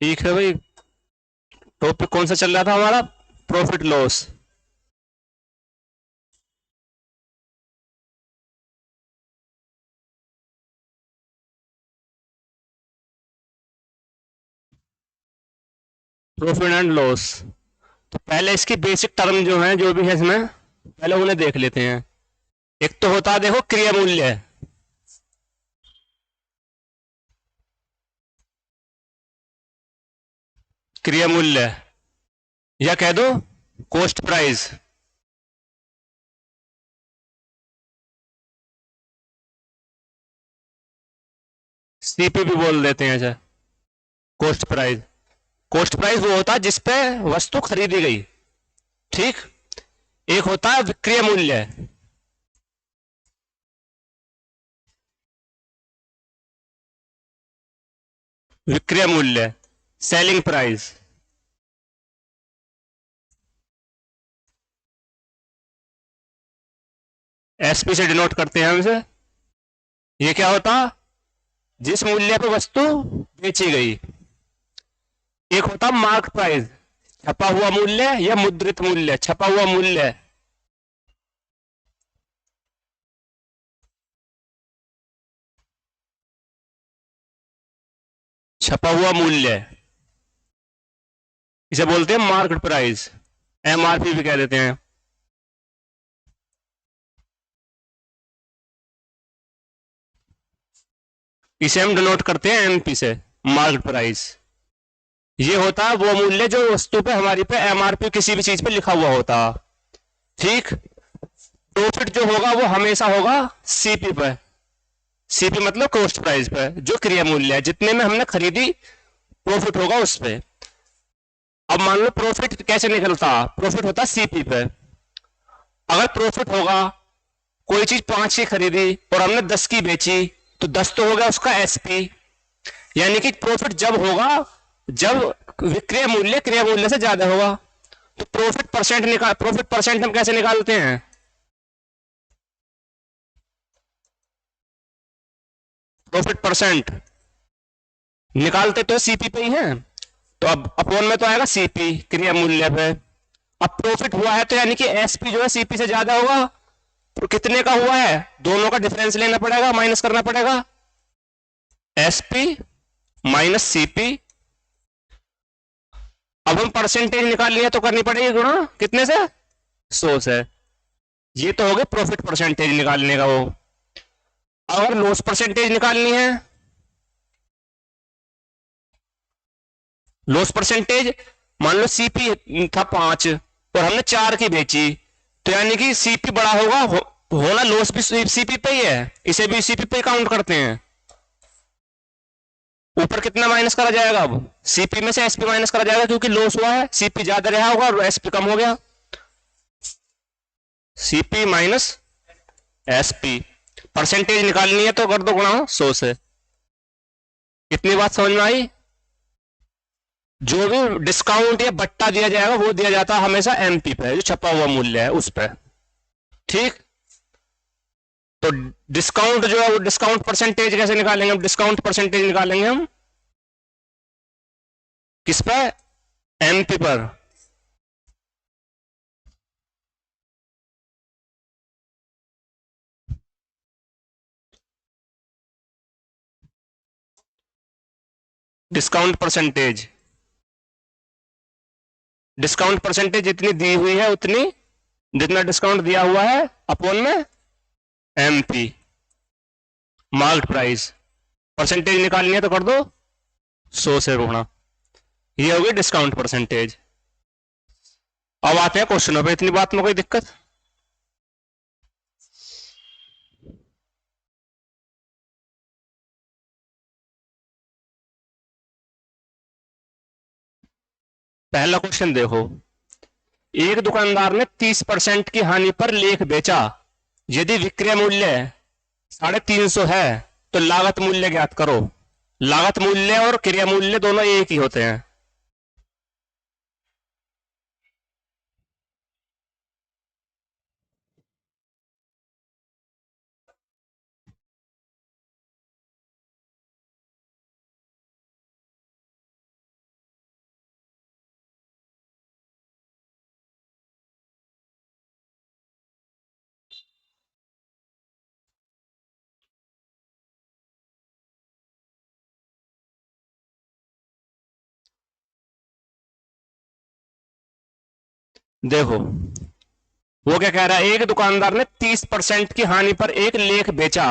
ठीक है भाई। टॉपिक कौन सा चल रहा था हमारा? Profit loss. Profit and loss. तो पहले इसकी बेसिक टर्म जो है, जो भी है इसमें, पहले उन्हें देख लेते हैं। एक तो होता है, देखो, क्रिया मूल्य। क्रिया मूल्य, या कह दो कॉस्ट प्राइस। सीपी भी बोल देते हैं ऐसा। Cost price. कॉस्ट प्राइस वो होता है जिसपे वस्तु खरीदी गई। ठीक। एक होता है विक्रय मूल्य। विक्रय मूल्य, सेलिंग प्राइस। एसपी से डिनोट करते हैं हम इसे। ये क्या होता? जिस मूल्य पे वस्तु बेची गई। एक होता मार्क प्राइस, छपा हुआ मूल्य या मुद्रित मूल्य। छपा हुआ मूल्य। छपा हुआ मूल्य, इसे बोलते हैं मार्केट प्राइस। एमआरपी भी कह देते हैं। इसे हम डिनोट करते हैं एमपी से, मार्केट प्राइस। ये होता है वो मूल्य जो वस्तु पे, हमारी पे एमआरपी किसी भी चीज पे लिखा हुआ होता। ठीक। प्रॉफिट जो होगा वो हमेशा होगा सीपी पे। सीपी मतलब कॉस्ट प्राइस पे, जो क्रिया मूल्य है, जितने में हमने खरीदी, प्रॉफिट होगा उस पे। अब मान लो प्रॉफिट कैसे निकलता? प्रॉफिट होता सीपी पे। अगर प्रॉफिट होगा, कोई चीज 5 की खरीदी और हमने 10 की बेची, तो 10 तो होगा उसका एसपी। यानी कि प्रॉफिट जब होगा जब विक्रय मूल्य क्रिय मूल्य से ज्यादा होगा। तो प्रॉफिट परसेंट हम कैसे निकालते हैं? प्रॉफिट परसेंट निकालते तो सीपी पे ही है। तो अब अपॉन में तो आएगा सीपी, क्रिय मूल्य पे। अब प्रॉफिट हुआ है तो यानी कि एसपी जो है सीपी से ज्यादा होगा। तो कितने का हुआ है, दोनों का डिफरेंस लेना पड़ेगा, माइनस करना पड़ेगा। SP minus CP. अब हम परसेंटेज निकाल लिया तो करनी पड़ेगी गुणा कितने से? 100 से। ये तो हो गया प्रॉफिट परसेंटेज निकालने का वो। अगर लॉस परसेंटेज निकालनी है, लॉस परसेंटेज, मान लो सीपी था 5 और हमने 4 की बेची, तो यानी कि सीपी बड़ा होगा, होना लॉस भी सीपी पे ही है, इसे भी सीपी पे काउंट करते हैं। ऊपर कितना माइनस करा जाएगा? अब सीपी में से एसपी माइनस करा जाएगा, क्योंकि लॉस हुआ है, सीपी ज्यादा रहा होगा और एसपी कम हो गया। CP minus SP. परसेंटेज निकालनी है तो कर दो गुणा 100 से। कितनी बात समझ में आई? जो भी डिस्काउंट या बट्टा दिया जाएगा वो दिया जाता है हमेशा एमपी पे, जो छपा हुआ मूल्य है उस पर। ठीक। तो डिस्काउंट जो है वो डिस्काउंट परसेंटेज कैसे निकालेंगे? हम डिस्काउंट परसेंटेज निकालेंगे हम किस पर? एमपी पर। डिस्काउंट परसेंटेज, डिस्काउंट परसेंटेज जितनी दी हुई है उतनी, जितना डिस्काउंट दिया हुआ है अपॉन में एमपी, मार्केट प्राइस। परसेंटेज निकालनी है तो कर दो 100 से गुणा। ये होगी डिस्काउंट परसेंटेज। अब आते हैं क्वेश्चनों पे। इतनी बात में कोई दिक्कत? पहला क्वेश्चन देखो। एक दुकानदार ने 30% की हानि पर लेख बेचा। यदि विक्रय मूल्य 350 है तो लागत मूल्य ज्ञात करो। लागत मूल्य और क्रिया मूल्य दोनों एक ही होते हैं। देखो वो क्या कह रहा है, एक दुकानदार ने 30% की हानि पर एक लेख बेचा।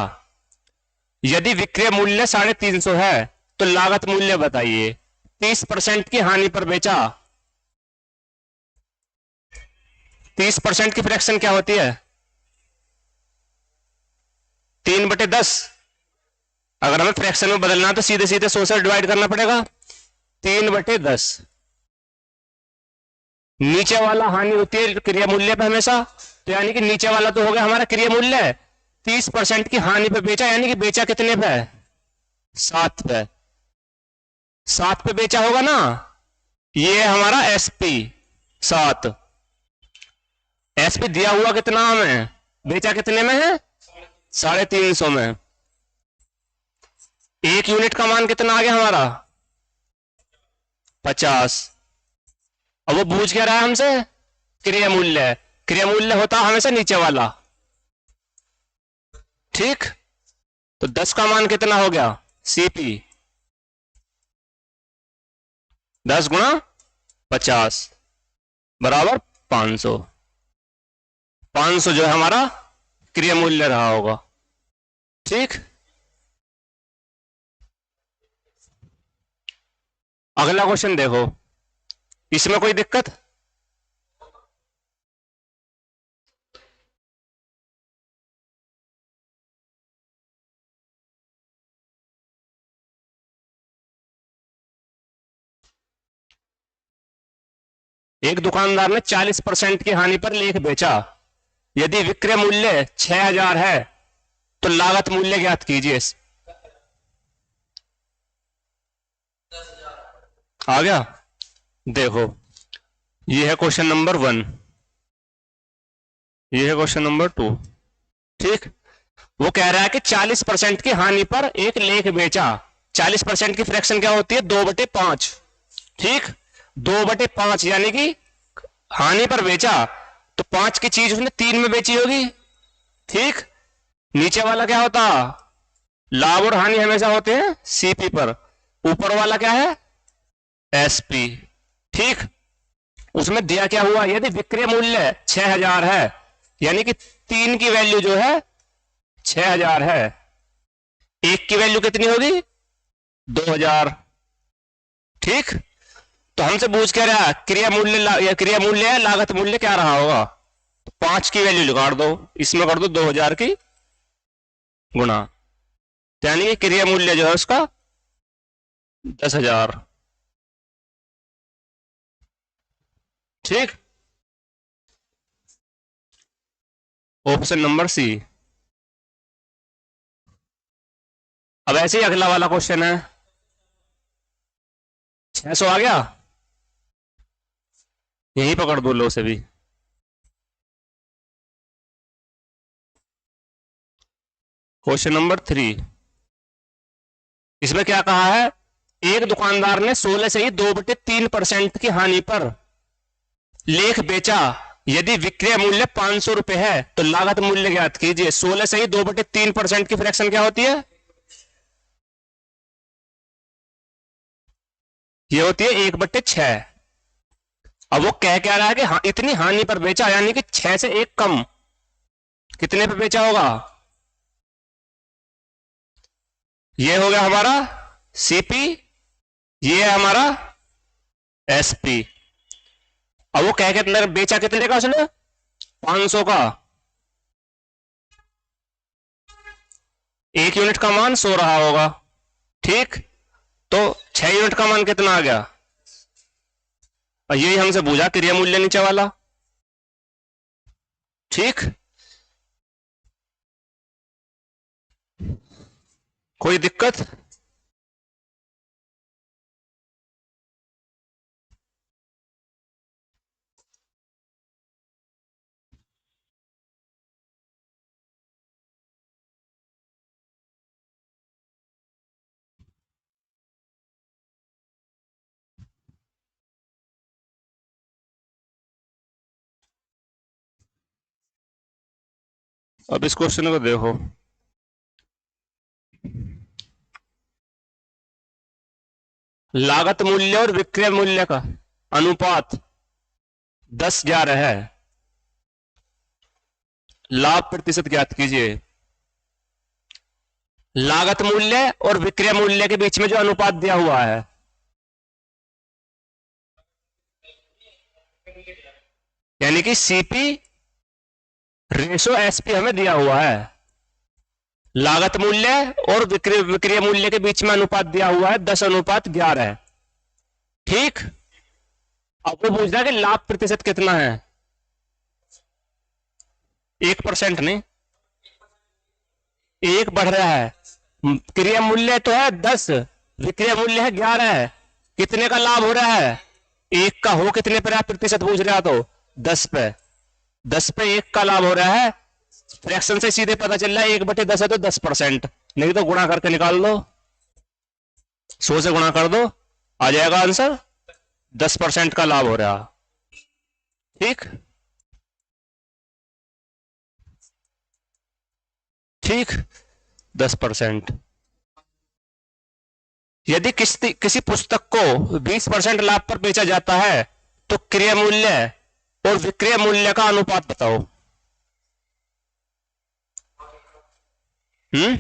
यदि विक्रय मूल्य 350 है तो लागत मूल्य बताइए। 30% की हानि पर बेचा। 30% की फ्रैक्शन क्या होती है? 3/10। अगर हमें फ्रैक्शन में बदलना तो सीधे सीधे 100 से डिवाइड करना पड़ेगा। 3/10। नीचे वाला हानि होती है क्रिया मूल्य पे हमेशा, तो यानी कि नीचे वाला तो हो गया हमारा क्रिया मूल्य। 30% की हानि पे बेचा, यानी कि बेचा कितने पे? 7 पे। 7 पे बेचा होगा ना। ये है हमारा एसपी 7। एसपी दिया हुआ कितना हमें, बेचा कितने में है? 350 में। एक यूनिट का मान कितना आ गया हमारा? 50। अब वो पूछ क्या रहा है हमसे? क्रिया मूल्य। क्रिया मूल्य होता हमेशा नीचे वाला। ठीक, तो 10 का मान कितना हो गया? सीपी 10 गुणा 50 बराबर 500। 500 जो है हमारा क्रिया मूल्य रहा होगा। ठीक, अगला क्वेश्चन देखो, इसमें कोई दिक्कत? एक दुकानदार ने 40% की हानि पर लेख बेचा। यदि विक्रय मूल्य 6000 है तो लागत मूल्य ज्ञात कीजिए। आ गया? देखो, ये है क्वेश्चन नंबर 1, ये है क्वेश्चन नंबर 2। ठीक, वो कह रहा है कि 40% की हानि पर एक लेख बेचा। 40% की फ्रैक्शन क्या होती है? 2/5। ठीक, 2/5 यानी कि हानि पर बेचा तो 5 की चीज उसने 3 में बेची होगी। ठीक, नीचे वाला क्या होता? लाभ और हानि हमेशा होते हैं सीपी पर। ऊपर वाला क्या है? एसपी। ठीक, उसमें दिया क्या हुआ? यदि विक्रय मूल्य 6000 है, यानी कि 3 की वैल्यू जो है 6000 है, एक की वैल्यू कितनी होगी? 2000। ठीक, तो हमसे पूछ क्या रहा? क्रिया मूल्य या क्रिया मूल्य है लागत मूल्य क्या रहा होगा? तो 5 की वैल्यू निकाल दो, इसमें कर दो 2000 की गुणा, तो यानी कि क्रिया मूल्य जो है उसका 10,000। ठीक, ऑप्शन नंबर सी। अब ऐसे ही अगला वाला क्वेश्चन है। 600 आ गया, यही पकड़ दो लो से भी। क्वेश्चन नंबर 3, इसमें क्या कहा है? एक दुकानदार ने 16 से ही 2/3% की हानि पर लेख बेचा। यदि विक्रय मूल्य 500 रुपए है तो लागत मूल्य ज्ञात कीजिए। 16 से ही 2/3% की फ्रैक्शन क्या होती है? ये होती है 1/6। अब वो कह क्या रहा है कि हाँ, इतनी हानि पर बेचा, यानी कि 6 से 1 कम कितने पे बेचा होगा? ये हो गया हमारा सीपी, ये है हमारा एसपी। अब वो कह के बेचा कितने का उसने? 500 का। एक यूनिट का मान 100 रहा होगा। ठीक, तो 6 यूनिट का मान कितना आ गया? और यही हमसे पूछा क्रिया मूल्य नीचे वाला। ठीक, कोई दिक्कत? अब इस क्वेश्चन को देखो, लागत मूल्य और विक्रय मूल्य का अनुपात 1011 है। लाभ प्रतिशत ज्ञात कीजिए। लागत मूल्य और विक्रय मूल्य के बीच में जो अनुपात दिया हुआ है, यानी कि सीपी रेशो एसपी हमें दिया हुआ है। लागत मूल्य और विक्रय मूल्य के बीच में अनुपात दिया हुआ है 10:11। ठीक। अब वो पूछ रहा है कि लाभ प्रतिशत कितना है। 1% नहीं, 1 बढ़ रहा है। क्रय मूल्य तो है 10, विक्रय मूल्य है 11। कितने का लाभ हो रहा है? 1 का। हो कितने पर आप प्रतिशत पूछ रहा? तो 10 पे। 10 पे 1 का लाभ हो रहा है। फ्रैक्शन से सीधे पता चल रहा है 1/10 है तो 10%। नहीं तो गुणा करके निकाल दो, 100 से गुणा कर दो, आ जाएगा आंसर। 10% का लाभ हो रहा। ठीक ठीक, 10%। यदि किसी पुस्तक को 20% लाभ पर बेचा जाता है तो क्रय मूल्य और विक्रय मूल्य का अनुपात बताओ। हम्म,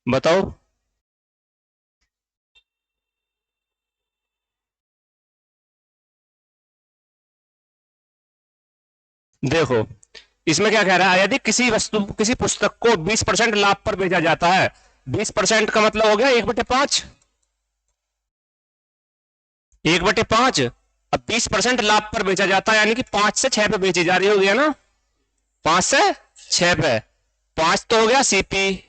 बताओ। देखो, इसमें क्या कह रहा है? यदि किसी पुस्तक को 20% लाभ पर बेचा जाता है, 20% का मतलब हो गया 1/5। 1/5। अब 20% लाभ पर बेचा जाता है, यानी कि 5 से 6 पे बेची जा रही होगी, है ना? 5 से 6 पे। 5 तो हो गया सीपी,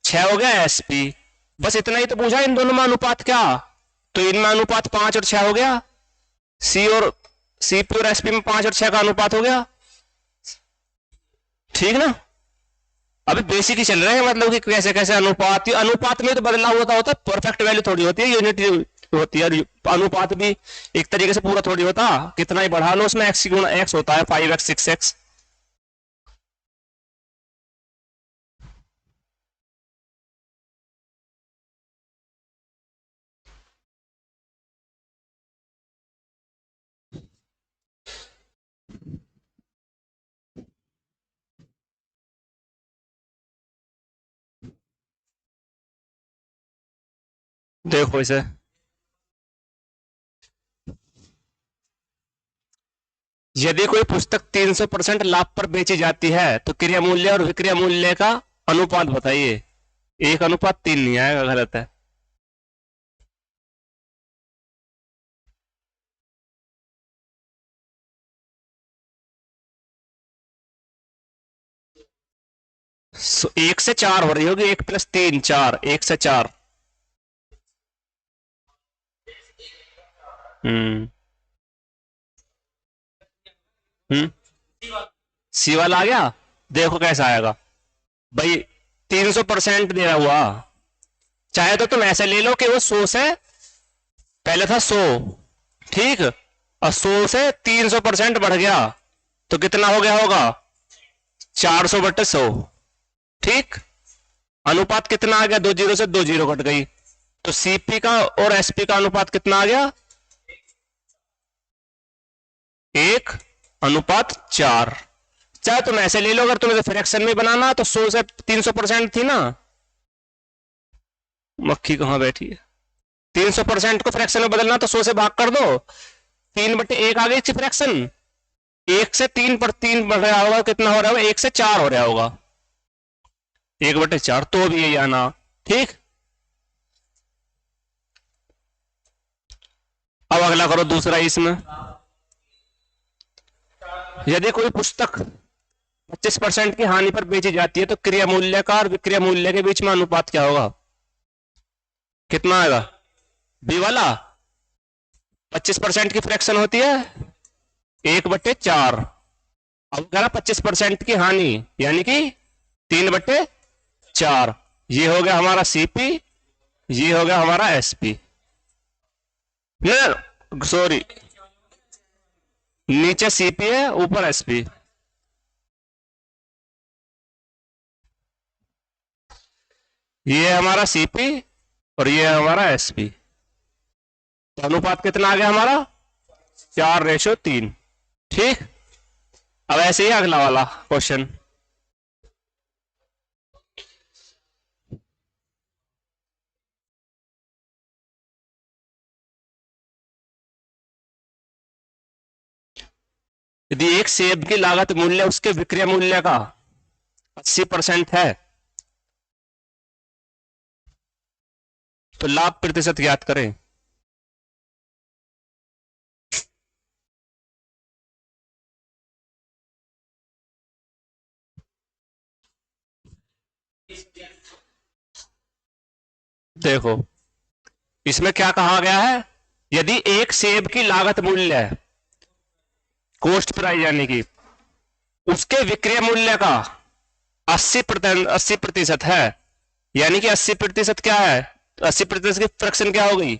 6 हो गया एसपी। बस इतना ही तो पूछा, इन दोनों में अनुपात क्या? तो इनमें अनुपात 5 और 6 हो गया। सी और सीपी और एसपी में 5 और 6 का अनुपात हो गया। ठीक ना? अभी बेसिक ही चल रहे हैं, मतलब कि कैसे कैसे अनुपात। अनुपात में तो बदलाव होता है, परफेक्ट वैल्यू थोड़ी होती है, यूनिट होती है। अनुपात भी एक तरीके से पूरा थोड़ी होता। कितना ही बढ़ा लो उसमें एक्स गुणा एक्स होता है, 5x 6x। देखो इसे, यदि कोई पुस्तक 300% लाभ पर बेची जाती है तो क्रय मूल्य और विक्रय मूल्य का अनुपात बताइए। 1:3 नहीं आएगा, गलत है। So, 1 से 4 हो रही होगी। 1+3 4, 1 से 4। हम्म। हम्म। सी वाला आ गया। देखो कैसा आएगा भाई। 300% दिया हुआ, चाहे तो तुम ऐसे ले लो कि वो 100 से पहले था 100। ठीक। और 100 से 300% बढ़ गया तो कितना हो गया होगा? 400/100। ठीक। अनुपात कितना आ गया? 2 जीरो से 2 जीरो कट गई। तो सीपी का और एसपी का अनुपात कितना आ गया? 1:4। चाहे तुम ऐसे ले लो, अगर तुम्हें फ्रैक्शन में बनाना तो 100 से 300% थी ना। मक्खी कहां बैठी है? 300% को फ्रैक्शन में बदलना तो 100 से भाग कर दो। 3/1 आ गई फ्रैक्शन। 1 से 3 बढ़ रहा होगा, कितना हो रहा होगा? 1 से 4 हो रहा होगा। 1/4 तो भी यही आना। ठीक। अब अगला करो, दूसरा इसमें। यदि कोई पुस्तक 25% की हानि पर बेची जाती है तो क्रय मूल्य का और विक्रय मूल्य के बीच में अनुपात क्या होगा? कितना आएगा? बी वाला। 25% की फ्रैक्शन होती है 1/4। अब कह रहा 25% की हानि, यानी कि 3/4। ये हो गया हमारा सीपी, ये हो गया हमारा एसपी। न सॉरी, नीचे सीपी है, ऊपर एसपी। ये है हमारा सीपी और ये है हमारा एसपी। तो अनुपात कितना आ गया हमारा 4:3। ठीक, अब ऐसे ही अगला वाला क्वेश्चन। यदि एक सेब की लागत मूल्य उसके विक्रय मूल्य का 80% है तो लाभ प्रतिशत ज्ञात करें। देखो इसमें क्या कहा गया है, यदि एक सेब की लागत मूल्य है, कॉस्ट प्राइस यानी कि उसके विक्रय मूल्य का 80% है, यानी कि 80% क्या है, 80% की फ्रैक्शन क्या हो गई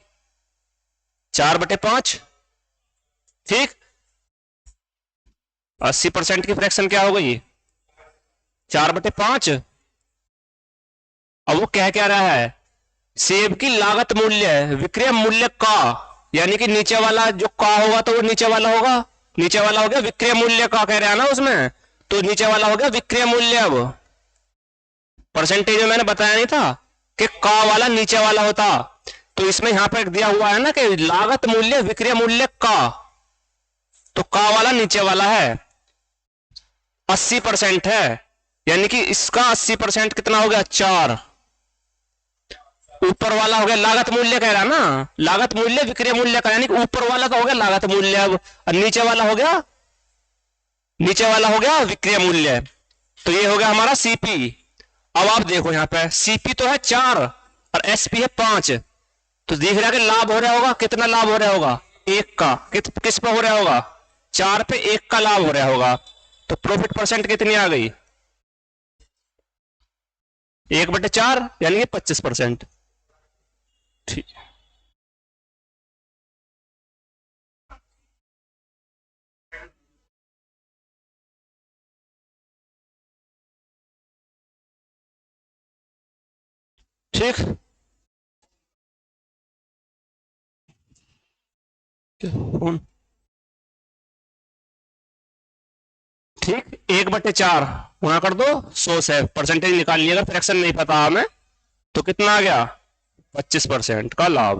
4/5। ठीक, 80% की फ्रैक्शन क्या हो गई 4/5। अब वो कह क्या रहा है, सेब की लागत मूल्य विक्रय मूल्य का, यानी कि नीचे वाला जो का होगा तो वो नीचे वाला होगा, नीचे वाला हो गया विक्रय मूल्य का कह रहा है ना उसमें, तो नीचे वाला हो गया विक्रय मूल्य। अब परसेंटेज में मैंने बताया नहीं था कि का वाला नीचे वाला होता, तो इसमें यहां पर दिया हुआ है ना कि लागत मूल्य विक्रय मूल्य का, तो का वाला नीचे वाला है 80% है, यानी कि इसका 80% कितना हो गया 4। ऊपर वाला हो गया लागत मूल्य कह रहा ना, लागत मूल्य विक्रय मूल्य का, यानी कि ऊपर वाला का हो गया लागत मूल्य, अब नीचे वाला हो गया, नीचे वाला हो गया विक्रय मूल्य। तो ये हो गया हमारा सीपी। अब आप देखो यहां पे सीपी तो है 4 और एसपी है 5, तो दिख रहा है कि लाभ हो रहा होगा, कितना लाभ हो रहा होगा 1 का, किस पे हो रहा होगा 4 पे 1 का लाभ हो रहा होगा, तो प्रॉफिट परसेंट कितनी आ गई 1/4, यानी कि 25%। ठीक, ठीक, ठीक, 1/4 गुणा कर दो 100 से, परसेंटेज निकाल लिया, अगर फ्रैक्शन नहीं पता हमें तो कितना आ गया 25% का लाभ।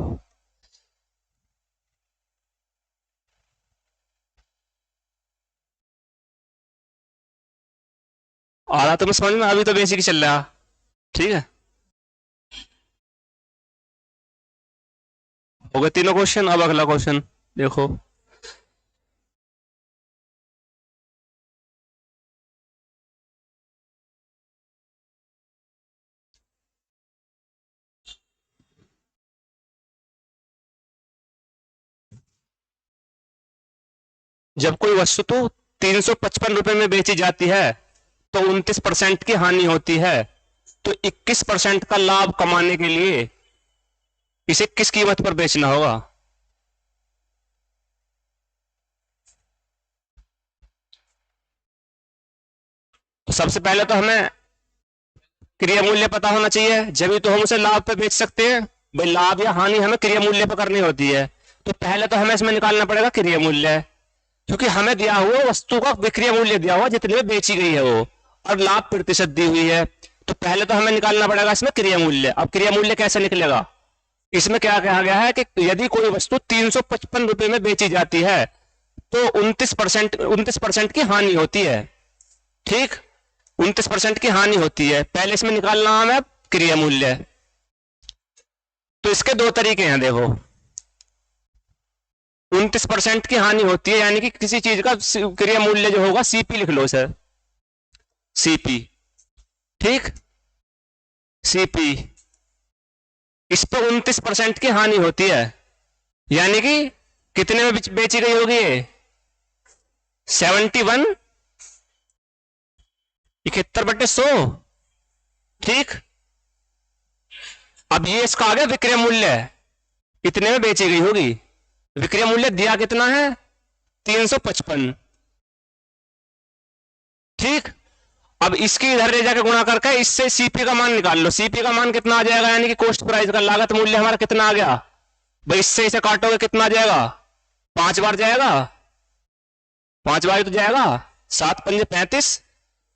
आ रहा तुम्हें समझ में, अभी तो बेसिक चल रहा। ठीक है, हो गए तीनों क्वेश्चन। अब अगला क्वेश्चन देखो, जब कोई वस्तु तो 355 रुपए में बेची जाती है तो 29% की हानि होती है, तो 21% का लाभ कमाने के लिए इसे किस कीमत पर बेचना होगा। तो सबसे पहले तो हमें क्रिया मूल्य पता होना चाहिए, जब तो हम उसे लाभ पे बेच सकते हैं। भाई लाभ या हानि हमें क्रिया मूल्य पर करनी होती है, तो पहले तो हमें इसमें निकालना पड़ेगा क्रिया मूल्य, क्योंकि हमें दिया हुआ वस्तु का विक्रय मूल्य दिया हुआ जितने में बेची गई है वो, और लाभ प्रतिशत दी हुई है, तो पहले तो हमें निकालना पड़ेगा इसमें क्रिया मूल्य। अब क्रिया मूल्य कैसे निकलेगा, इसमें क्या कहा गया है कि यदि कोई वस्तु 355 रुपए में बेची जाती है तो 29% की हानि होती है। ठीक, 29% की हानि होती है, पहले इसमें निकालना हमें क्रिया मूल्य। तो इसके दो तरीके हैं, देखो 29% की हानि होती है, यानी कि किसी चीज का क्रिया मूल्य जो होगा सीपी लिख लो सर, सीपी। ठीक, सीपी, इस पर 29% की हानि होती है, यानी कि कितने में बेची गई होगी ये 71, 71/100। ठीक, अब ये इसका आ गया विक्रय मूल्य, इतने में बेची गई होगी, विक्रय मूल्य दिया कितना है 355। ठीक, अब इसकी इधर ले जाकर गुणा करके इससे सीपी का मान निकाल लो, सीपी का मान कितना आ जाएगा, यानी कि कॉस्ट प्राइस का लागत मूल्य हमारा कितना आ गया भाई इससे इसे काटोगे कितना आ जाएगा, 5 बार जाएगा, 5 बार तो जाएगा, 7 पंजे 35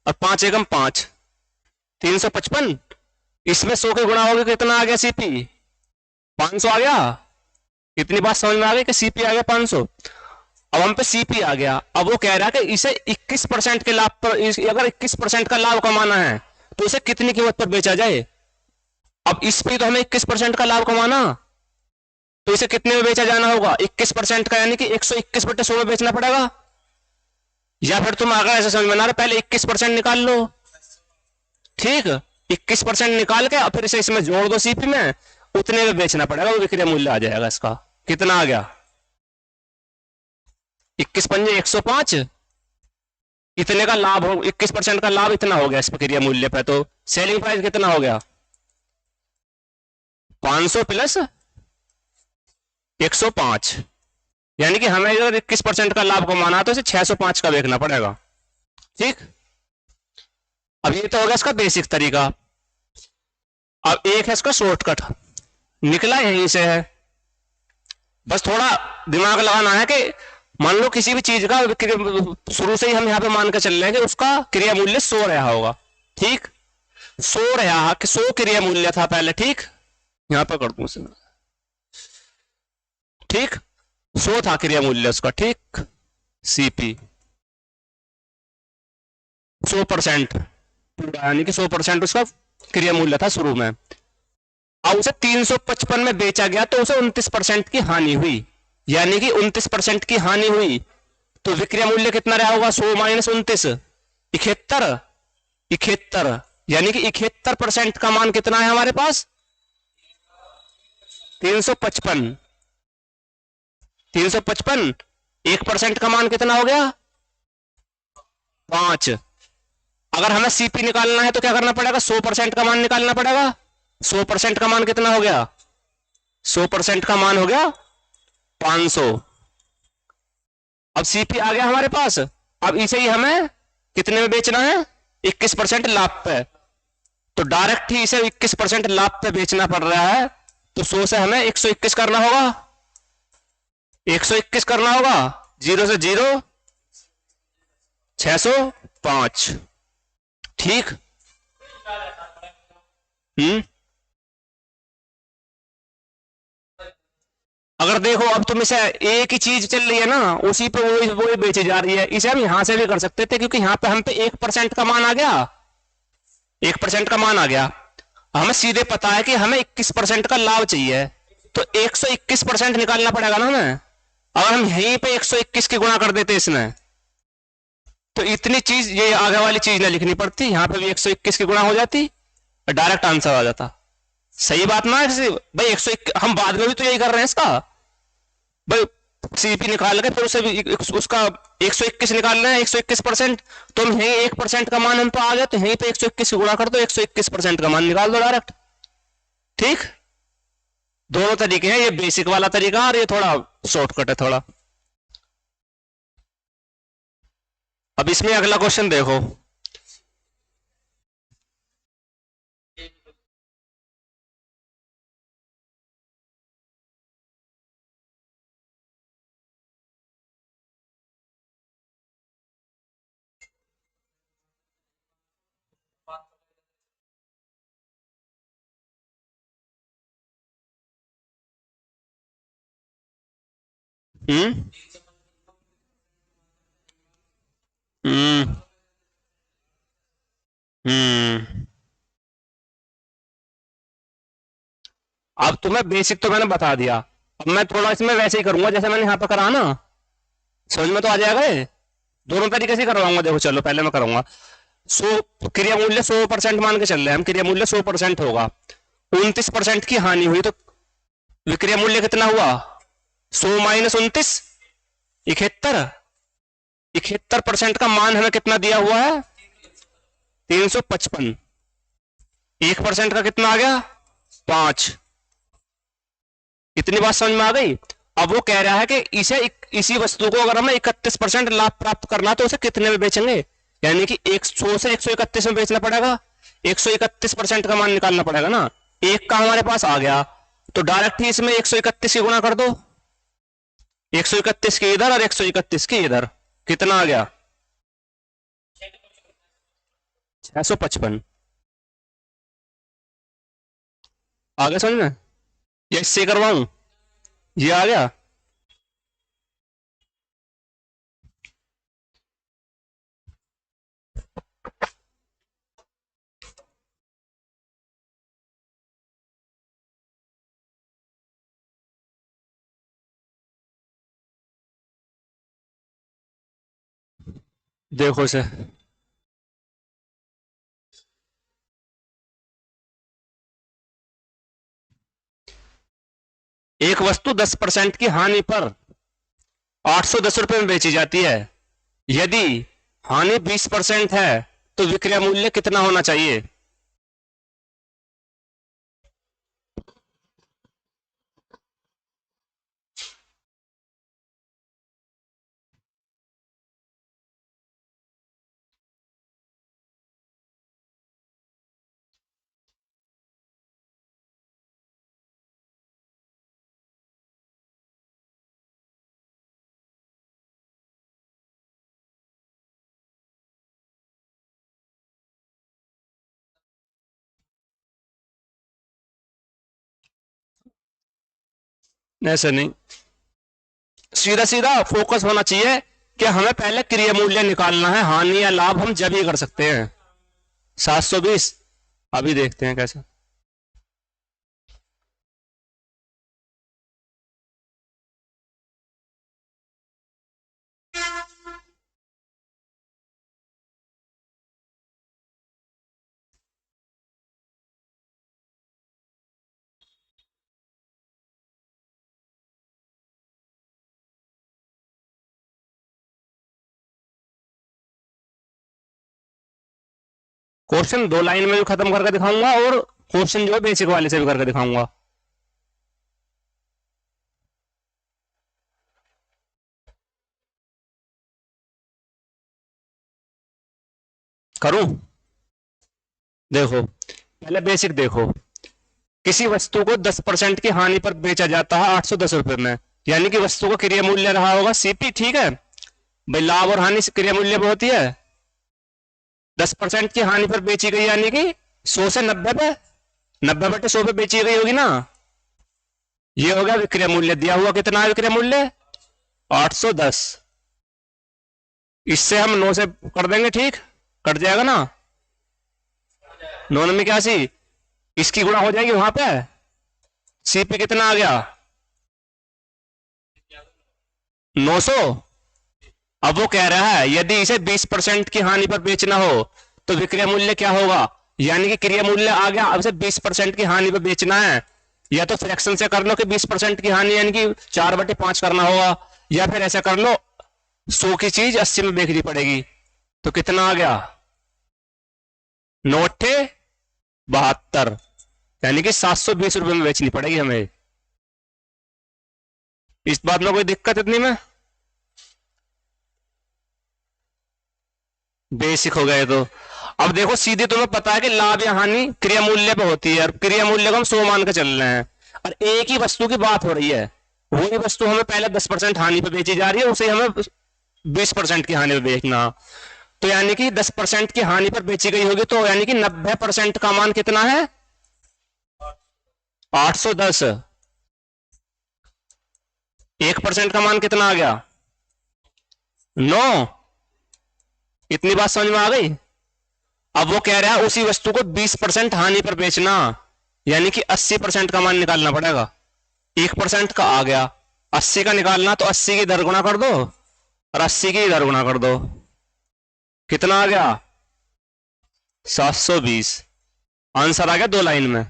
और 5 एकम 5, 355। इसमें 100 के गुणा होगे कितना आ गया सीपी, 500 आ गया। इतनी बात समझ में आ गई कि सीपी आ गया 500। अब हम पे सीपी आ गया। अब वो कह रहा है कि इसे 21% के लाभ पर, अगर 21% का लाभ कमाना है तो इसे कितनी कीमत पर बेचा जाए। अब इस पे तो हमें 21% का लाभ कमाना, तो इसे कितने में बेचा जाना होगा, 21% का, यानी कि 121/100 में बेचना पड़ेगा। या फिर तुम अगर ऐसा समझ में ना रहे, पहले 21% निकाल लो, ठीक, 21% निकाल के और फिर इसे इसमें जोड़ दो सीपी में, उतने में बेचना पड़ेगा, वो विक्रय मूल्य आ जाएगा इसका। कितना आ गया, 21 पंजे 105, इतने का लाभ हो, 21% का लाभ इतना हो गया इस प्रक्रिया मूल्य पे। तो सेलिंग प्राइस कितना हो गया, 500 प्लस 105, यानी कि हमें अगर 21% का लाभ कमाना है तो इसे 605 का बेचना पड़ेगा, ठीक। अब ये तो हो गया इसका बेसिक तरीका। अब एक है इसका शॉर्टकट, निकला यहीं से है, बस थोड़ा दिमाग लगाना है कि मान लो किसी भी चीज का शुरू से ही हम यहां पे मान कर चल रहे हैं कि उसका क्रिया मूल्य 100 रहा होगा, ठीक, 100 रहा कि 100 क्रिया मूल्य था पहले, ठीक, यहां पर कर दूं इसे, ठीक, 100 था क्रिया मूल्य उसका, ठीक, सीपी 100%, यानी कि 100% उसका क्रिया मूल्य था शुरू में। अब उसे 355 में बेचा गया तो उसे 29% की हानि हुई, यानी कि 29% की हानि हुई, तो विक्रय मूल्य कितना रहा होगा, 100 माइनस 29, 71, 71, यानी कि 71% का मान कितना है हमारे पास, 355, 355, 1% का मान कितना हो गया, 5। अगर हमें सीपी निकालना है तो क्या करना पड़ेगा, 100% का मान निकालना पड़ेगा। 100% का मान कितना हो गया, 100% का मान हो गया 500। अब सीपी आ गया हमारे पास। अब इसे ही हमें कितने में बेचना है, 21% लाभ पे, तो डायरेक्ट ही इसे 21% लाभ पे बेचना पड़ रहा है, तो 100 से हमें 121 करना होगा, 121 करना होगा, 0 से 0, 605, ठीक। अगर देखो अब तुम इसे एक ही चीज चल रही है ना, उसी पे वही बेची जा रही है, इसे हम यहां से भी कर सकते थे, क्योंकि यहां पे हम पे 1% का मान आ गया, 1% का मान आ गया। हमें सीधे पता है कि हमें 21% का लाभ चाहिए, तो 121% निकालना पड़ेगा ना हमें। अगर हम यहीं पे 121 की गुणा कर देते इसमें, तो इतनी चीज ये आगे वाली चीज ना लिखनी पड़ती, यहां पे भी 121 की गुणा हो जाती और डायरेक्ट आंसर आ जाता। सही बात ना भाई, 121 हम बाद में भी तो यही कर रहे हैं इसका भाई, सीपी निकाल के फिर उसे भी उसका 121 निकाल रहे हैं, 121%, तो हम यही 1% का मान हम पे आ गया, तो यहीं पे 121 की गुणा कर दो, 121% का मान निकाल दो डायरेक्ट, ठीक। दोनों तरीके हैं, ये बेसिक वाला तरीका और ये थोड़ा शॉर्टकट है थोड़ा। अब इसमें अगला क्वेश्चन देखो, हम्म हम्म हम्म अब तुम्हें बेसिक तो मैंने बता दिया, अब मैं थोड़ा इसमें वैसे ही करूंगा जैसे मैंने यहां पर करा ना, समझ में तो आ जाएगा ये। दोनों तरीके से करवाऊंगा, देखो चलो पहले मैं करूंगा 100 क्रिया मूल्य 100% मान के चल रहे हैं हम, क्रिया मूल्य 100% होगा, 29% की हानि हुई, तो विक्रय मूल्य कितना हुआ, 100 माइनस 29, 71, 71% का मान हमें कितना दिया हुआ है, 355, 1% का कितना आ गया, 5। इतनी बात समझ में आ गई। अब वो कह रहा है कि इसी वस्तु को अगर हमें 31% लाभ प्राप्त करना तो उसे कितने में बेचेंगे, यानी कि 100 से 131 में बेचना पड़ेगा, 131% का मान निकालना पड़ेगा ना। एक का हमारे पास आ गया, तो डायरेक्ट ही इसमें 131 की गुणा कर दो, 131 के इधर और 131 के इधर, कितना आ गया? 655। आगे समझ में? या इससे करवाऊं? ये आ गया। देखो से, एक वस्तु 10% की हानि पर 810 रुपए में बेची जाती है। यदि हानि 20% है तो विक्रय मूल्य कितना होना चाहिए? ऐसे नहीं, सीधा सीधा फोकस होना चाहिए कि हमें पहले क्रिया मूल्य निकालना है, हानि या लाभ हम जब ही कर सकते हैं। 720, अभी देखते हैं कैसे। क्वेश्चन 2 लाइन में भी खत्म करके दिखाऊंगा और क्वेश्चन जो है बेसिक वाले से भी करके दिखाऊंगा। करूं? देखो, पहले बेसिक देखो। किसी वस्तु को 10% की हानि पर बेचा जाता है 810 रुपए में, यानी कि वस्तु को क्रिय मूल्य रहा होगा सीपी, ठीक है भाई। लाभ और हानि क्रिय मूल्य में होती है। 10% की हानि पर बेची गई यानी कि 100 से 90 पे, 90/100 पे बेची गई होगी ना। ये हो गया विक्रय मूल्य। दिया हुआ कितना है विक्रय मूल्य? 810। इससे हम 9 से कर देंगे, ठीक कट जाएगा ना। 9 में क्या सी, इसकी गुणा हो जाएगी वहां पे। सीपी कितना आ गया? 900। अब वो कह रहा है यदि इसे 20% की हानि पर बेचना हो तो विक्रय मूल्य क्या होगा, यानी कि क्रिय मूल्य आ गया। अब इसे 20% की हानि पर बेचना है, या तो फ्रैक्शन से कर लो कि 20% की हानि यानी कि 4/5 करना होगा, या फिर ऐसा कर लो 100 की चीज 80 में बेचनी पड़ेगी। तो कितना आ गया? 9/72, यानी कि 720 रुपए में बेचनी पड़ेगी हमें। इस बात में कोई दिक्कत इतनी में? बेसिक हो गए तो। अब देखो सीधे तुम्हें पता है कि लाभ या हानि क्रिया मूल्य पे होती है, और क्रिया मूल्य को हम 100 मान के चल रहे हैं, और एक ही वस्तु की बात हो रही है। वही वस्तु हमें पहले 10% हानि पे बेची जा रही है, उसे हमें 20% की हानि पे बेचना। तो यानी कि 10% की हानि पर बेची गई होगी, तो यानी कि 90% का मान कितना है? 810। 1% का मान कितना आ गया? 9। इतनी बात समझ में आ गई? अब वो कह रहा है उसी वस्तु को 20% हानि पर बेचना, यानी कि 80% का मान निकालना पड़ेगा। 1% का आ गया, 80 का निकालना तो 80 की दर गुणा कर दो और 80 की दर गुणा कर दो, कितना आ गया? 720। आंसर आ गया 2 लाइन में,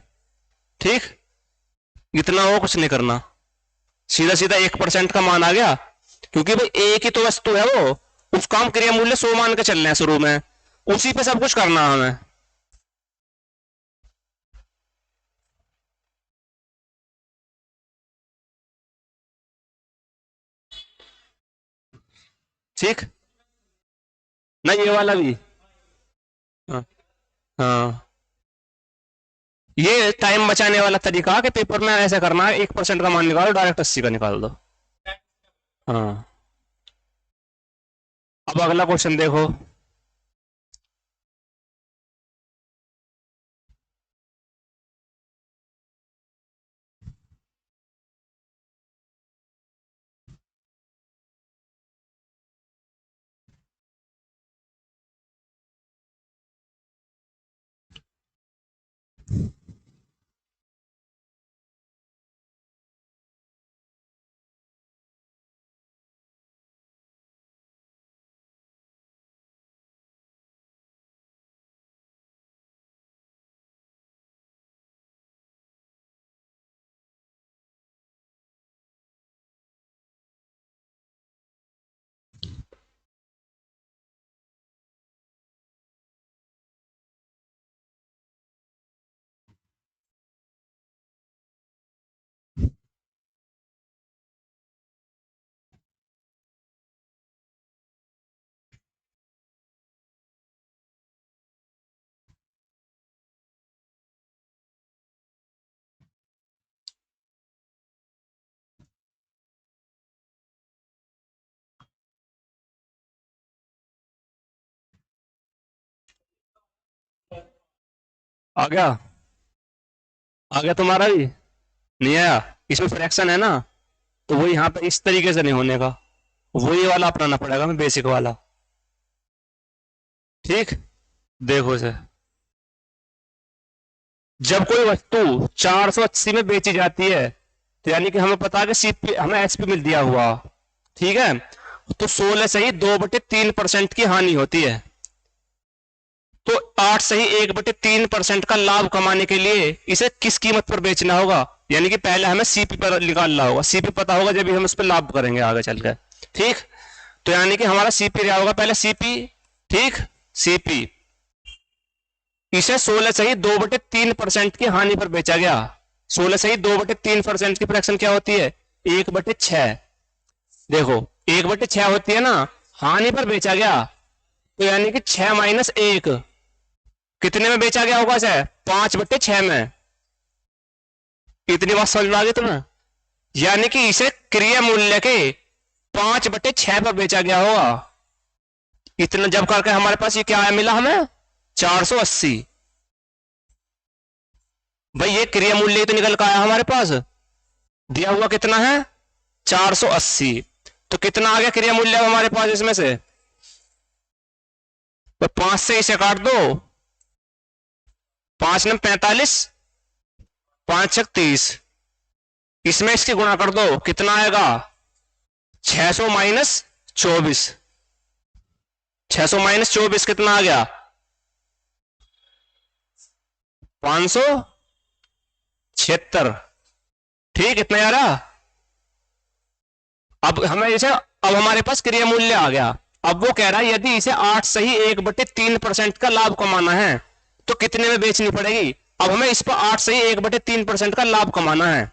ठीक। इतना वो कुछ नहीं करना, सीधा सीधा 1% का मान आ गया, क्योंकि भाई एक ही तो वस्तु है वो, उसका हम क्रिया मूल्य 100 मान के चल रहे हैं शुरू में, उसी पे सब कुछ करना है हमें। ठीक ना, ये वाला भी। हाँ हाँ, ये टाइम बचाने वाला तरीका कि पेपर में ऐसा करना है, 1% का मान निकालो, डायरेक्ट 80 का निकाल दो। हाँ, अब अगला क्वेश्चन देखो। आ गया? आ गया तुम्हारा भी? नहीं आया? इसमें फ्रैक्शन है ना, तो वो यहाँ पे इस तरीके से नहीं होने का, वही वाला अपनाना पड़ेगा, हमें बेसिक वाला। ठीक, देखो इसे। जब कोई वस्तु 480 में बेची जाती है, तो यानी कि हमें पता है कि सीपी हमें एसपी मिल दिया हुआ, ठीक है, तो 16 से ही 2/3% की हानि होती है। तो 8 से ही 1/3% का लाभ कमाने के लिए इसे किस कीमत पर बेचना होगा? यानी कि पहले हमें सीपी पर निकालना होगा, सीपी पता होगा जब भी हम उस पर लाभ करेंगे आगे चल कर। ठीक, तो यानी कि हमारा सीपी क्या होगा? पहले सीपी, ठीक, सीपी, इसे 16 से ही 2/3% की हानि पर बेचा गया। 16 से ही 2/3% की फ्रैक्शन क्या होती है? 1/6। देखो 1/6 होती है ना, हानि पर बेचा गया, तो यानी कि 6 - 1 कितने में बेचा गया होगा इसे? 5/6 में। इतनी बात समझ में आ गई तुम्हें? यानी कि इसे क्रिय मूल्य के 5/6 पर बेचा गया होगा। इतना जब करके हमारे पास ये क्या आया, मिला हमें 480। भाई ये क्रिया मूल्य तो निकल कर आया हमारे पास, दिया हुआ कितना है? 480। तो कितना आ गया क्रिया मूल्य हमारे पास इसमें से? तो 5 से इसे काट दो, 5 में 45, 5 छक 30, इसमें इसकी गुणा कर दो, कितना आएगा? 600 - 24। 600 - 24 कितना आ गया? 576। ठीक, इतना आ रहा। अब हमें इसे, अब हमारे पास क्रिया मूल्य आ गया। अब वो कह रहा है यदि इसे 8 से ही 1/3% का लाभ कमाना है तो कितने में बेचनी पड़ेगी? अब हमें इस पर 8 से ही 1/3% का लाभ कमाना है,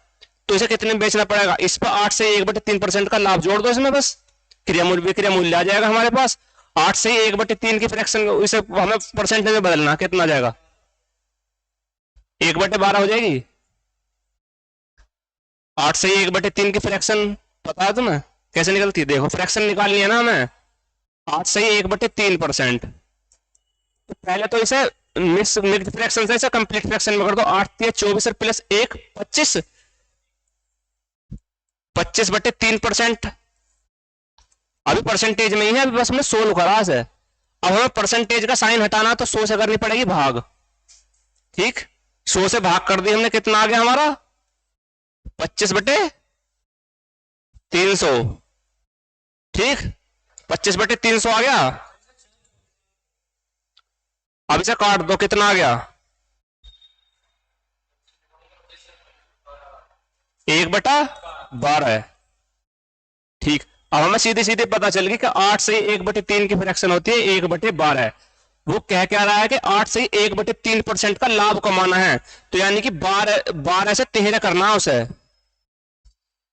तो इसे कितने में बेचना पड़ेगा? इस पर 8 से 1/3% का लाभ जोड़ दो इसमें, बस क्रिया मूल्य आ जाएगा हमारे पास। 8 से ही 1/3 की फ्रैक्शन, इसे हमें परसेंटेज में बदलना, कितना आ जाएगा? 1/12 हो जाएगी। 8 से ही 1/3 की फ्रैक्शन पता है तुम्हें कैसे निकलती है? देखो फ्रैक्शन निकालनी है ना हमें, 8 से ही 1/3%। तो पहले तो इसे मिक्स फ्रैक्शन से इसे कंप्लीट फ्रैक्शन में कर दो। 8 × 24 प्लस 1 25, 25/3%। अभी परसेंटेज में ही है, अभी बस हमने 100 करा है। अब हमें परसेंटेज का साइन हटाना, तो 100 से करनी पड़ेगी भाग। ठीक, 100 से भाग कर दी हमने, कितना आ गया हमारा? 25/300। ठीक, 25/300 आ गया। अब इसे काट दो, कितना आ गया? 1/12। ठीक, अब हमें सीधे सीधे पता चल गई कि 8 से 1/3 की फ्रैक्शन होती है 1/12। वो कह क्या रहा है कि 8 से 1/3% का लाभ कमाना है, तो यानी कि 12 से 13 करना है उसे,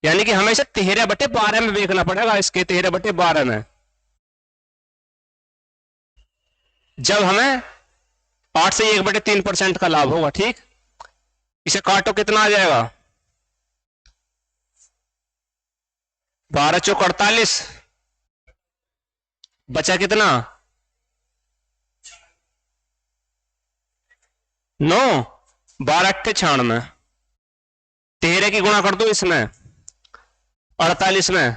यानी कि हमें इसे 13/12 में देखना पड़ेगा, इसके 13/12 में। जब हमें 8 से 1/3% का लाभ होगा। ठीक, इसे काटो कितना आ जाएगा, 12 चौक 48, बचा कितना 9, 12 अट्ठे 96, 13 की गुणा कर दो इसमें 48 में,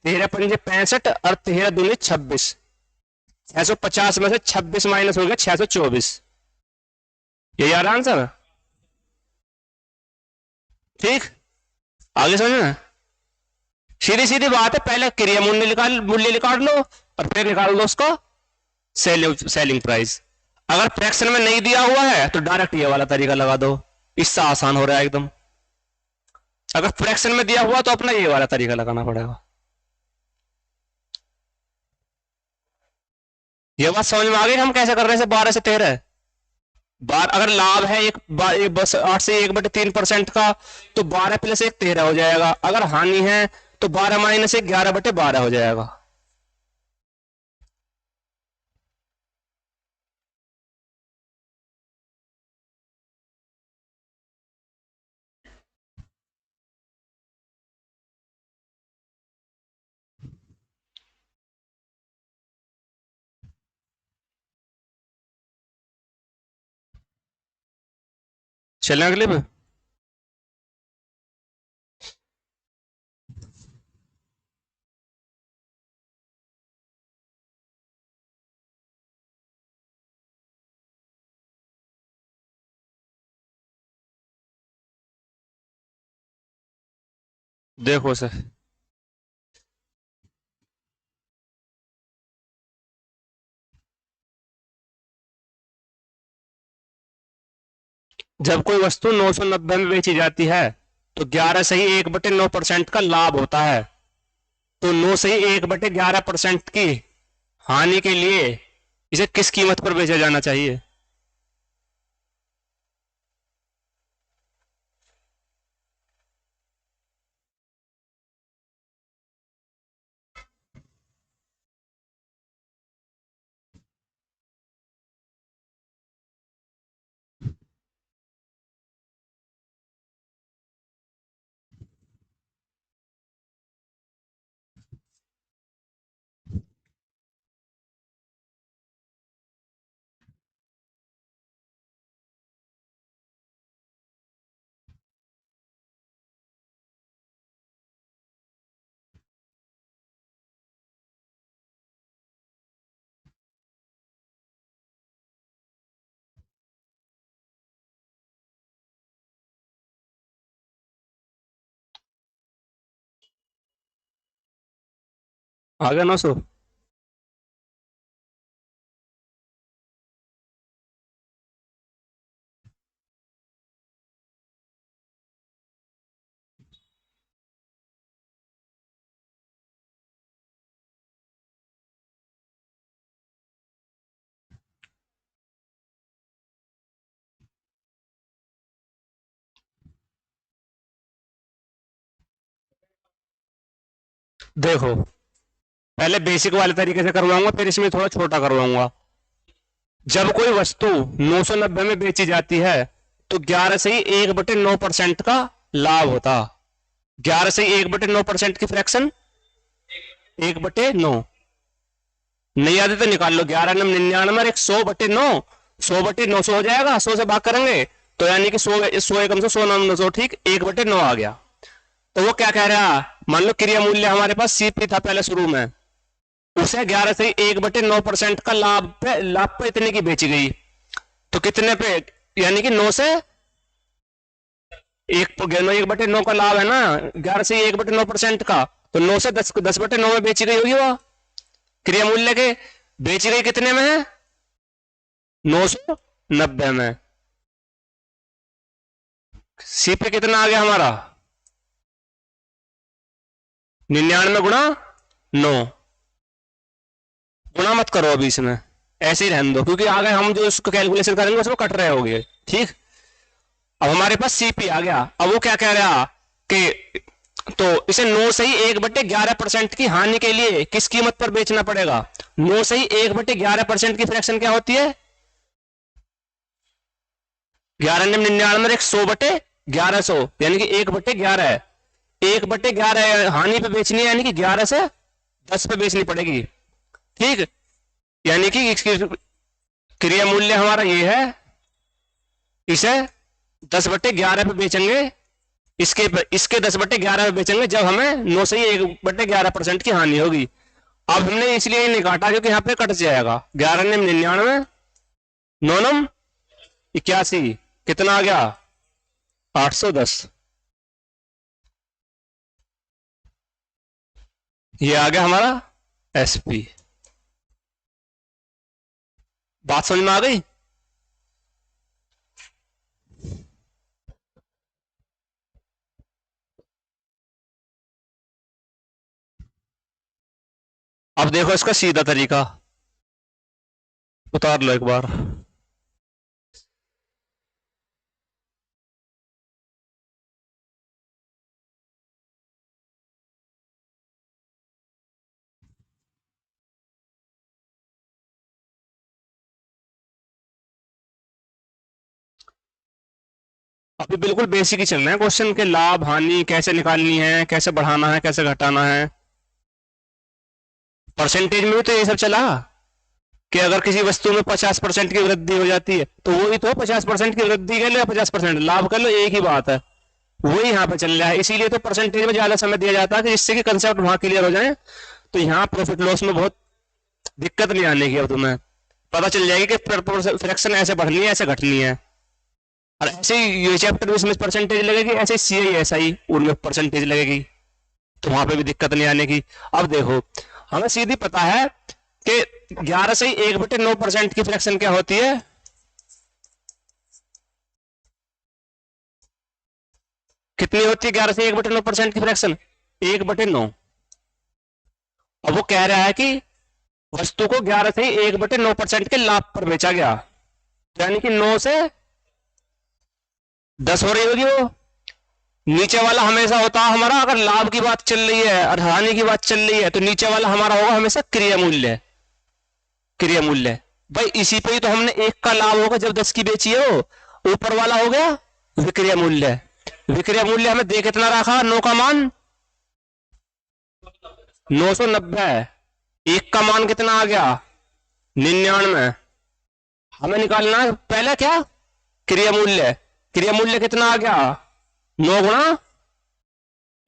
13 पंजे 65 और 13 दूनी 26, 650 में से 26 माइनस हो गया 624, यही आ रहा आंसर। ठीक, आगे समझ में, सीधी सीधी बात है, पहले क्रिया मूल्य निकाल लो और फिर निकाल लो उसको सेलिंग प्राइस। अगर फ्रैक्शन में नहीं दिया हुआ है तो डायरेक्ट ये वाला तरीका लगा दो, इससे आसान हो रहा है एकदम। अगर फ्रैक्शन में दिया हुआ तो अपना ये वाला तरीका लगाना पड़ेगा। ये बात समझ में आ गई हम कैसे कर रहे हैं 12 से 13 बार। अगर लाभ है एक बस 8 से 1/3% का तो 12 + 1 13 हो जाएगा। अगर हानि है तो 12 - 1 11/12 हो जाएगा। चलें अगले पे। देखो सर, जब कोई वस्तु 990 में बेची जाती है तो 11 सही 1/9% का लाभ होता है। तो 9 सही 1/11% की हानि के लिए इसे किस कीमत पर बेचा जाना चाहिए? आ गया 900। देखो, पहले बेसिक वाले तरीके से करवाऊंगा, फिर इसमें थोड़ा छोटा करवाऊंगा। जब कोई वस्तु 990 में बेची जाती है तो 11 से ही 1/9% का लाभ होता। 11 से ही 1/9% की फ्रैक्शन 1/9। नहीं आते तो निकाल लो, 11 9 99 एक 100/9, 100/900 हो जाएगा। 100 से भाग करेंगे तो यानी कि 100 एकम से 100 900, ठीक 1/9 आ गया। तो वो क्या कह रहा, मान लो क्रिया मूल्य हमारे पास सीपी था पहले शुरू में, उसे 11 से 1/9% का लाभ पे इतने की बेची गई। तो कितने पे, यानी कि 9 से 1/9 का लाभ है ना, 11 से 1/9% का, तो 9 से 10/9 में बेची गई होगी वो क्रिया मूल्य के। बेची गई कितने में है, 990 में। सी पे कितना आ गया हमारा, 99 गुणा 9। गुणा मत करो अभी, इसमें ऐसे ही रहने दो, क्योंकि आगे हम जो इसको कैलकुलेशन करेंगे उसमें कट रहे होंगे। ठीक, अब हमारे पास सीपी आ गया। अब वो क्या कह रहा कि तो इसे 9 से ही 1/11% की हानि के लिए किस कीमत पर बेचना पड़ेगा। 9 से ही 1/11% की फ्रैक्शन क्या होती है, 1199 एक 100/1100 यानी कि 1/11 है। 1/11 हानि पे बेचनी है, यानी कि 11 से 10 पे बेचनी पड़ेगी। ठीक, यानी कि इसकी क्रिया मूल्य हमारा ये है, इसे 10/11 पे बेचेंगे, इसके 10/11 पे बेचेंगे जब हमें 9 से ही 1/11% की हानि होगी। अब हमने इसलिए नहीं काटा क्योंकि यहाँ पे कट जाएगा। 1199 9 81 कितना आ गया 810। ये आ गया हमारा एसपी। बात समझ में आ गई? अब देखो इसका सीधा तरीका, उतार लो एक बार। अभी बिल्कुल बेसिक ही चलना है क्वेश्चन के, लाभ हानि कैसे निकालनी है, कैसे बढ़ाना है, कैसे घटाना है। परसेंटेज में भी तो ये सब चला कि अगर किसी वस्तु में 50% की वृद्धि हो जाती है तो वही तो 50% की वृद्धि कर लो या 50% लाभ कर लो, एक ही बात है। वही यहाँ पे चल रहा है, इसीलिए तो परसेंटेज में ज्यादा समय दिया जाता है कि जिससे कि कंसेप्ट वहां क्लियर हो जाए। तो यहाँ प्रॉफिट लॉस में बहुत दिक्कत नहीं आने की, अब तुम्हें पता चल जाएगी कि फ्रैक्शन ऐसे बढ़नी है ऐसे घटनी है। और ऐसे ही ये चैप्टर में इसमें परसेंटेज लगेगी, ऐसे सी आई एस आई उनमें परसेंटेज लगेगी, तो वहां पे भी दिक्कत नहीं आने की। अब देखो हमें सीधी पता है कि 11 से 1/9% की फ्रैक्शन क्या होती है, कितनी होती है 11 से 1/9% की फ्रैक्शन 1/9। अब वो कह रहा है कि वस्तु को 11 से 1/9% के लाभ पर बेचा गया, यानी कि 9 से 10 हो रही होगी वो। नीचे वाला हमेशा होता है हमारा, अगर लाभ की बात चल रही है और हानि की बात चल रही है तो नीचे वाला हमारा होगा हमेशा क्रिया मूल्य। क्रिया मूल्य भाई इसी पे ही तो हमने एक का लाभ होगा जब 10 की बेची है वो। ऊपर वाला हो गया विक्रय मूल्य। विक्रय मूल्य हमें दे कितना रखा, 9 का मान 990। एक का मान कितना आ गया 99। हमें निकालना है पहले क्या, क्रिया मूल्य। क्रिया मूल्य कितना आ गया 9 ×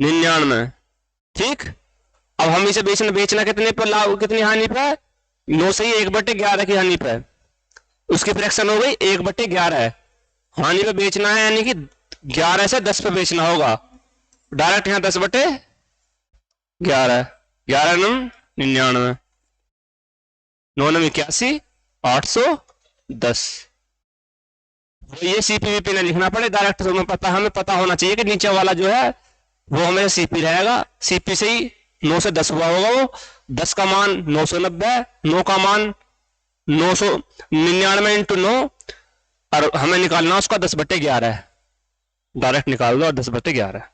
99। ठीक, अब हम इसे बेचना बेचना कितने पर, लाभ कितनी हानि पर, 9 से ही 1/11 की हानि पर। उसकी फ्रैक्शन हो गई 1/11। हानि पे बेचना है यानी कि 11 से 10 पे बेचना होगा, डायरेक्ट यहां 10/11। 11×99 9×81 810। ये सीपीवीपी ना लिखना पड़े, डायरेक्ट तुम्हें पता, हमें पता होना चाहिए कि नीचे वाला जो है वो हमें सीपी रहेगा। सीपी से ही 9 से 10 हुआ होगा वो। 10 का मान 990, 9 का मान 999 × 9, और हमें निकालना उसका 10/11। डायरेक्ट निकाल दो और 10/11।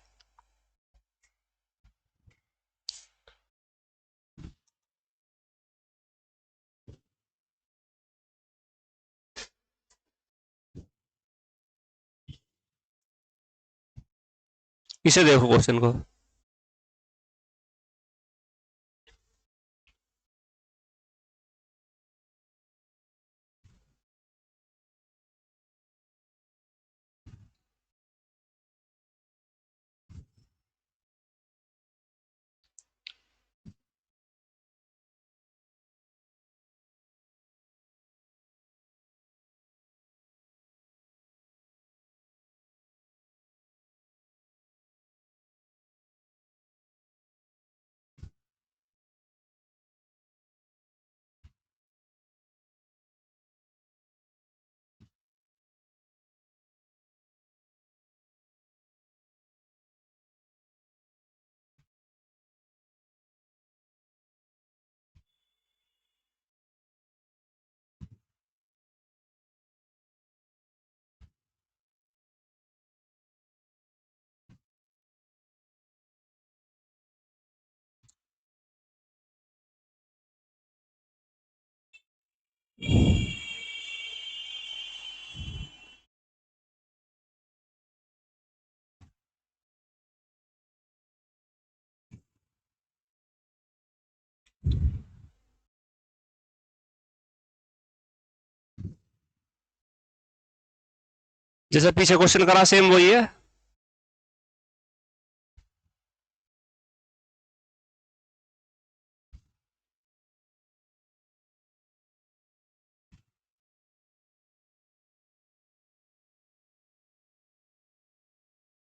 इसे देखो क्वेश्चन को। जैसे पीछे क्वेश्चन करा सेम वही है।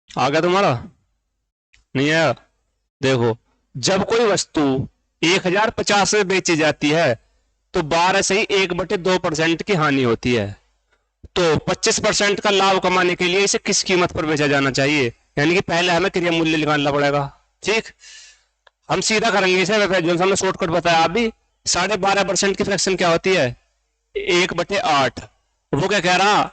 आ गया तुम्हारा? नहीं आया? देखो, जब कोई वस्तु 1050 में बेची जाती है तो 12 से ही 1/2% की हानि होती है। तो 25% का लाभ कमाने के लिए इसे किस कीमत पर बेचा जाना चाहिए? यानी कि पहले हमें क्रिया मूल्य निकालना पड़ेगा। ठीक, हम सीधा करेंगे इसे, जो हमने शॉर्टकट बताया अभी। 12.5% की फ्रैक्शन क्या होती है? 1/8। वो क्या कह रहा,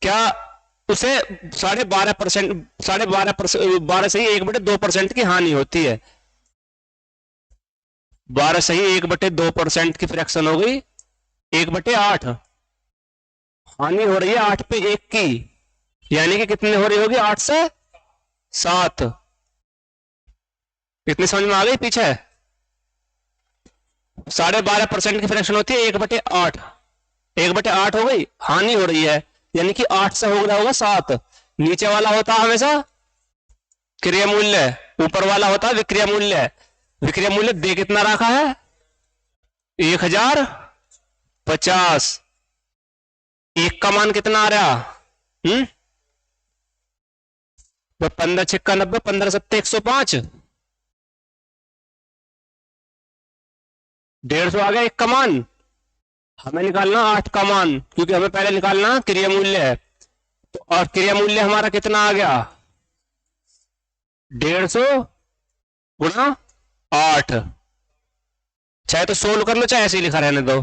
क्या उसे 12.5%, 12.5%, 12 से ही 1/2% की हानि होती है। 12 से ही 1/2% की फ्रैक्शन हो गई 1/8। हानि हो रही है 8/1 की, यानी कि कितनी हो रही होगी? 8 से 7। इतनी समझ में आ गई पीछे? 12.5% की फ्रैक्शन होती है 1/8। 1/8 हो गई, हानि हो रही है, यानी कि 8 से हो रहा होगा 7। नीचे वाला होता है हमेशा क्रिया मूल्य, ऊपर वाला होता है विक्रिया मूल्य। विक्रिया मूल्य दे कितना रखा है? 1050। एक का मान कितना आ रहा? हम्म, 15×6 = 90, 15×7 = 105। 150 आ गया एक का मान। हमें निकालना 8 का मान, क्योंकि हमें पहले निकालना क्रिया मूल्य है। तो और क्रिया मूल्य हमारा कितना आ गया? 150 × 8। चाहे तो सोल्व कर लो, चाहे ऐसे ही लिखा रहने दो।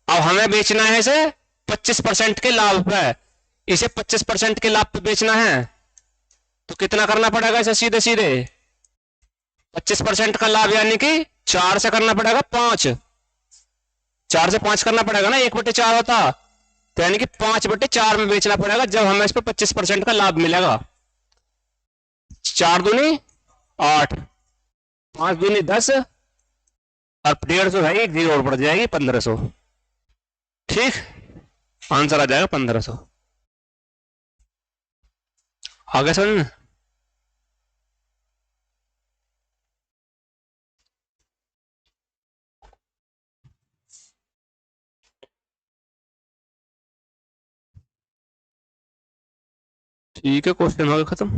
अब हमें बेचना है इसे 25% के लाभ पे। इसे 25% के लाभ पे बेचना है तो कितना करना पड़ेगा इसे? सीधे सीधे 25% का लाभ, यानी कि 4 से करना पड़ेगा 5। 4 से 5 करना पड़ेगा ना, 1/4 होता। तो यानी कि 5/4 में बेचना पड़ेगा जब हमें इस पर 25% का लाभ मिलेगा। 4×2 = 8, 5×2 = 10, और 150 है, 0 और बढ़ जाएगी 1500। ठीक, आंसर आ जाएगा 1500। आगे समझ में? ठीक है, क्वेश्चन हो गया खत्म।